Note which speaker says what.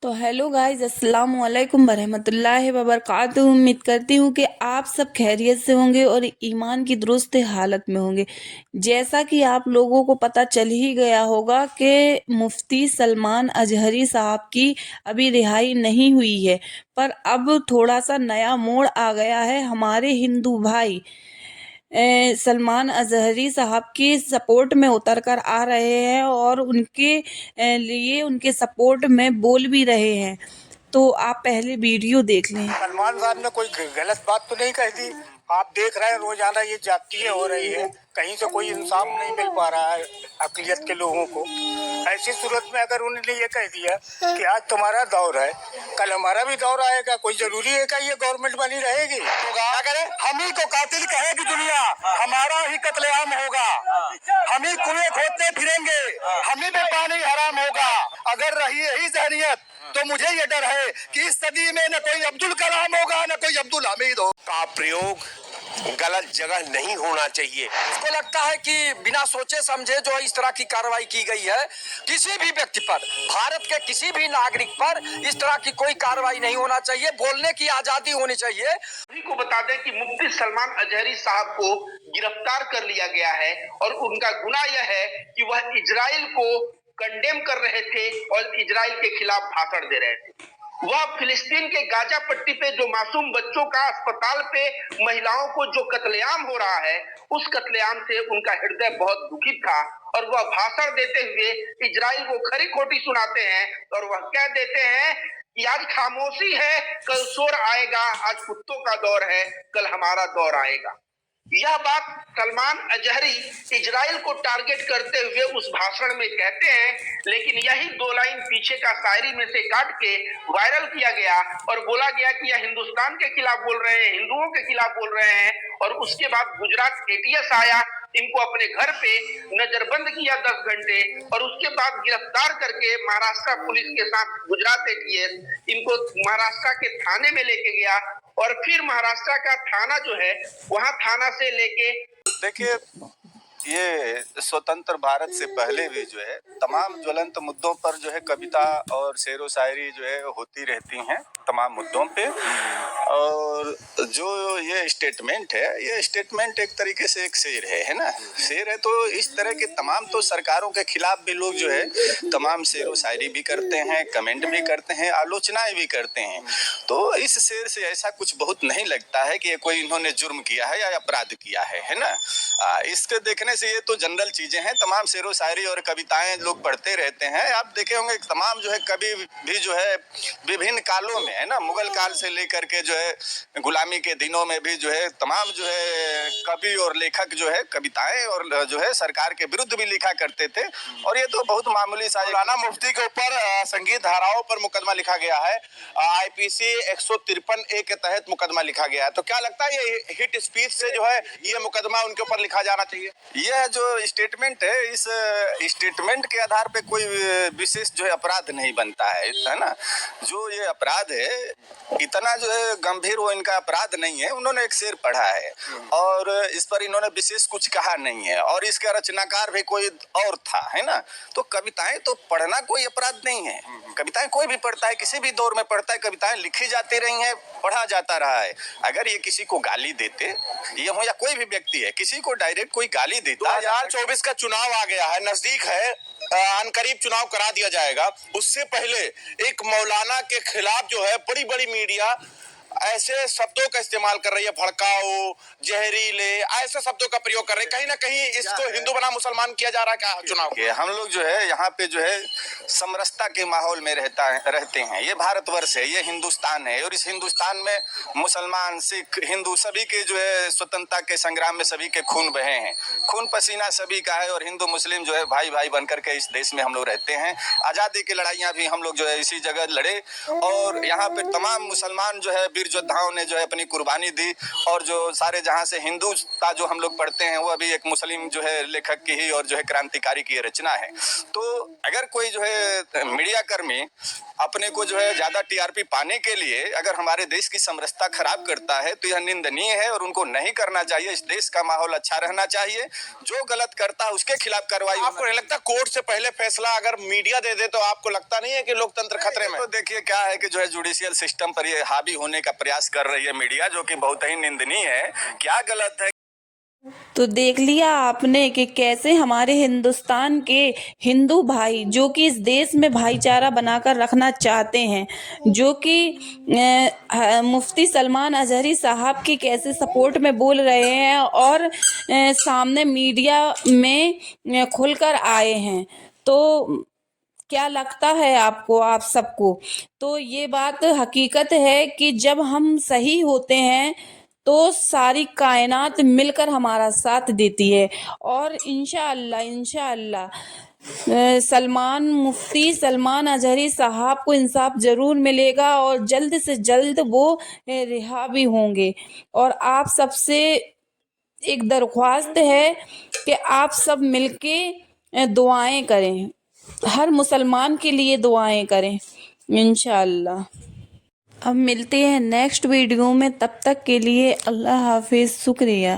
Speaker 1: तो hello guys, अस्सलाम वालेकुम वरहमतुल्लाहि वबरकातुहू। उम्मीद करती हूँ कि आप सब खैरियत से होंगे और ईमान की दुरुस्त हालत में होंगे। जैसा कि आप लोगों को पता चल ही गया होगा कि मुफ्ती सलमान अजहरी साहब की अभी रिहाई नहीं हुई है, पर अब थोड़ा सा नया मोड़ आ गया है। हमारे हिंदू भाई सलमान अजहरी साहब की सपोर्ट में उतर कर आ रहे हैं और उनके लिए उनके सपोर्ट में बोल भी रहे हैं। तो आप पहले वीडियो देख लें।
Speaker 2: सलमान साहब ने कोई गलत बात तो नहीं कही थी। आप देख रहे हैं रोजाना ये जातियां हो रही है, कहीं से कोई इंसाफ नहीं मिल पा रहा है अकलियत के लोगों को। ऐसी सूरत में अगर उन्होंने ये कह दिया कि आज तुम्हारा दौर है, कल हमारा भी दौर आएगा, कोई जरूरी है क्या ये गवर्नमेंट बनी रहेगी? तो क्या करें? हम ही को कातिल कहेगी दुनिया, हमारा ही कत्लेआम होगा, हम ही कुएं खोदते फिरेंगे, हम ही पे पानी हराम होगा। अगर रही यही जहनियत तो मुझे ये डर है कि इस सदी में न कोई अब्दुल कलाम होगा न कोई अब्दुल हमीद हो।
Speaker 3: का प्रयोग गलत जगह नहीं होना चाहिए।
Speaker 4: इसको लगता है कि बिना सोचे समझे जो इस तरह की कार्रवाई की गई है, किसी भी व्यक्ति पर, भारत के किसी भी नागरिक पर इस तरह की कोई कार्रवाई नहीं होना चाहिए। बोलने की आजादी होनी चाहिए।
Speaker 5: सभी को बता दें कि मुफ्ती सलमान अजहरी साहब को गिरफ्तार कर लिया गया है और उनका गुनाह यह है कि वह इजराइल को कंडेम कर रहे थे और इजराइल के खिलाफ भाषण दे रहे थे। वह फिलिस्तीन के गाजा पट्टी पे जो मासूम बच्चों का अस्पताल पे महिलाओं को जो कत्लेआम हो रहा है, उस कत्लेआम से उनका हृदय बहुत दुखित था और वह भाषण देते हुए इजराइल को खरी खोटी सुनाते हैं और वह कह देते हैं कि आज खामोशी है, कल शोर आएगा, आज कुत्तों का दौर है, कल हमारा दौर आएगा। यह बात सलमान अजहरी इजराइल को टारगेट करते हुए उस भाषण में कहते हैं, लेकिन यही दो लाइन पीछे का शायरी में से काट के वायरल किया गया और बोला गया कि यह हिंदुस्तान के खिलाफ बोल रहे हैं, हिंदुओं के खिलाफ बोल रहे हैं। और उसके बाद गुजरात एटीएस आया, इनको अपने घर पे नजरबंद किया 10 घंटे और उसके बाद गिरफ्तार करके महाराष्ट्र पुलिस के साथ गुजरात एटीएस इनको महाराष्ट्र के थाने में लेके गया और फिर महाराष्ट्र का थाना जो है, वहां थाना से लेके
Speaker 6: देखिए, ये स्वतंत्र भारत से पहले भी जो है तमाम ज्वलंत मुद्दों पर जो है कविता और शेरो शायरी जो है होती रहती हैं तमाम मुद्दों पे। और जो ये स्टेटमेंट है, ये स्टेटमेंट एक तरीके से एक शेर है ना, शेर है। तो इस तरह के तमाम तो सरकारों के खिलाफ भी लोग जो है तमाम शेरो शायरी भी करते हैं, कमेंट भी करते हैं, आलोचनाएं भी करते हैं। तो इस शेर से ऐसा कुछ बहुत नहीं लगता है कि ये कोई इन्होंने जुर्म किया है या अपराध किया है ना। इसके देखने से ये तो जनरल चीजें हैं, तमाम शेरो शायरी और कविताएं लोग पढ़ते रहते हैं। आप देखे होंगे तमाम जो है कवि भी जो है विभिन्न कालों में है ना, मुगल काल से लेकर के जो है गुलामी के दिनों में भी जो है तमाम जो है कवि और लेखक जो है कविताएं और जो है सरकार के विरुद्ध भी लिखा करते थे। और ये तो बहुत मामूली सा
Speaker 3: मौलाना मुफ्ती के ऊपर संगीत धाराओं पर मुकदमा लिखा गया है, आईपीसी 153A के तहत मुकदमा लिखा गया है। तो क्या लगता है ये हिट स्पीच से जो है ये मुकदमा उनके ऊपर लिखा जाना चाहिए?
Speaker 6: यह जो स्टेटमेंट है, इस स्टेटमेंट के आधार पे कोई विशेष जो है अपराध नहीं बनता है ना। जो ये अपराध है इतना जो है गंभीर वो इनका अपराध नहीं है। उन्होंने एक शेर पढ़ा है और इस पर इन्होंने विशेष कुछ कहा नहीं है और इसका रचनाकार भी कोई और था, है ना। तो कविताएं तो पढ़ना कोई अपराध नहीं है। कविताएं कोई भी पढ़ता है, किसी भी दौर में पढ़ता है, कविताएं लिखी जाती रही हैं, पढ़ा जाता रहा है। अगर ये किसी को गाली देते, ये हो या कोई भी व्यक्ति है, किसी को डायरेक्ट कोई गाली देता,
Speaker 3: 2024 का चुनाव आ गया है, नजदीक है, अनकरीब चुनाव करा दिया जाएगा। उससे पहले एक मौलाना के खिलाफ जो है बड़ी बड़ी मीडिया ऐसे शब्दों का इस्तेमाल कर रही है, भड़काओ, जहरीले, ऐसे शब्दों का प्रयोग कर रहे हैं। कहीं ना कहीं इसको हिंदू बना मुसलमान किया जा रहा है क्या चुनाव
Speaker 6: के? हम लोग जो है यहाँ पे जो है समरसता के माहौल में रहते हैं। ये भारतवर्ष है, ये हिंदुस्तान है और इस हिंदुस्तान में मुसलमान, सिख, हिंदू सभी के जो है स्वतंत्रता के संग्राम में सभी के खून बहे हैं, खून पसीना सभी का है। और हिंदू मुस्लिम जो है भाई भाई बनकर के इस देश में हम लोग रहते हैं। आज़ादी की लड़ाइयाँ भी हम लोग जो है इसी जगह लड़े और यहाँ पे तमाम मुसलमान जो है वीर योद्धाओं ने जो है अपनी कुर्बानी दी। और जो सारे जहाँ से हिंदू का जो हम लोग पढ़ते हैं वो अभी एक मुस्लिम जो है लेखक की ही और जो है क्रांतिकारी की रचना है। तो अगर कोई जो है मीडिया कर्मी अपने को जो है ज्यादा टीआरपी पाने के लिए अगर हमारे देश की समरसता खराब करता है तो यह निंदनीय है और उनको नहीं करना चाहिए। इस देश का माहौल अच्छा रहना चाहिए, जो गलत करता है उसके खिलाफ कार्रवाई।
Speaker 3: आपको नहीं लगता कोर्ट से पहले फैसला अगर मीडिया दे दे तो आपको लगता नहीं है कि लोकतंत्र खतरे में?
Speaker 6: तो देखिए क्या है कि जो है जुडिशियल सिस्टम पर ये हावी होने का प्रयास कर रही है मीडिया, जो कि बहुत ही निंदनीय है। क्या गलत है?
Speaker 1: तो देख लिया आपने कि कैसे हमारे हिंदुस्तान के हिंदू भाई जो कि इस देश में भाईचारा बनाकर रखना चाहते हैं, जो कि मुफ्ती सलमान अजहरी साहब की कैसे सपोर्ट में बोल रहे हैं और सामने मीडिया में खुलकर आए हैं। तो क्या लगता है आपको, आप सबको? तो ये बात हकीकत है कि जब हम सही होते हैं तो सारी कायनात मिलकर हमारा साथ देती है और इंशाअल्लाह मुफ्ती सलमान अजहरी साहब को इंसाफ जरूर मिलेगा और जल्द से जल्द वो रिहा भी होंगे। और आप सबसे एक दरख्वास्त है कि आप सब मिलके दुआएं करें, हर मुसलमान के लिए दुआएं करें इंशाअल्लाह। अब मिलते हैं नेक्स्ट वीडियो में, तब तक के लिए अल्लाह हाफिज़, शुक्रिया।